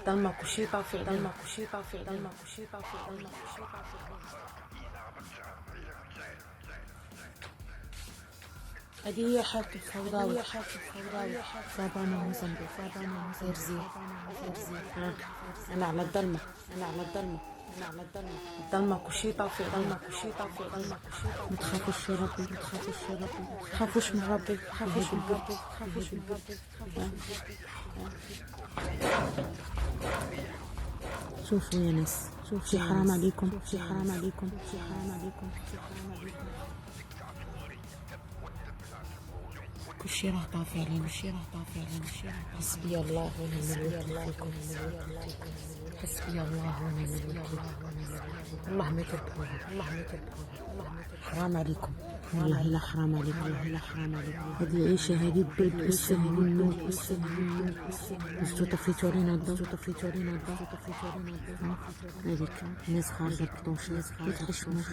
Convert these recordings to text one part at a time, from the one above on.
ضلمة كلشي طافي، ضلمة كلشي طافي، ضلمة كلشي طافي، ضلمة كلشي طافي. هذه هي حالة الفوضى، صابانة موزمبيق، إرزي. أنا على الظلمة، الظلمة كلشي طافي، ضلمة كلشي طافي، ضلمة كلشي طافي. متخافوش يا ربي، متخافوش من ربي، خافوش من ربي، خافوش من ربي. شوفوا يا ناس، شي حرام عليكم، شي حرام عليكم، شي حرام عليكم، شي حرام عليكم. كلشي راه طافي علينا، كلشي راه طافي علينا. حسبي الله ونعم الوكيل فيكم، حسبي الله ونعم الوكيل. الله ما يكذبوها، الله ما يكذبوها، الله ما يكذبوها. حرام عليكم، والله لا حرام عليكم، والله لا حرام عليكم. هذه العيشة، هذه البرد والسهل والنوم، وانتو طفيتو علينا الضو، طفيتو علينا الضو، طفيتو علينا الضو. هذيك الناس خارجة بطوش، ناس يتحشموا،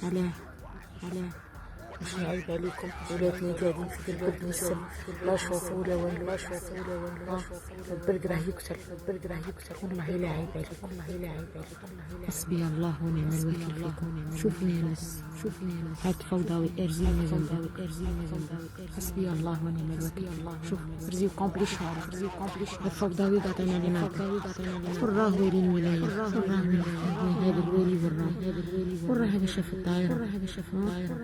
علاه مش عيب عليكم ولادنا قاعدين في البرد والسم، لا شوفوا ولا والو، لا شوفوا ولا والو. البرد راه يقتل، البرد راه يقتل. والله لا عيب عليكم، والله لا عيب عليكم. حسبي الله ونعم الوكيل فيكم. شوفوا يا ناس، شوفوا يا ناس، هاد فوضوي ارزي المزنباوي، ارزي المزنباوي. حسبي الله ونعم الوكيل. شوف ارزي كومبلي شهر، ارزي كومبلي شهر. هاد فوضوي قاطعين علينا، وراه والي الولاية، وراه والي هذا الوالي، وراه هذا الوالي، وراه هذا شاف الطايرة، وراه هذا شاف الطايرة.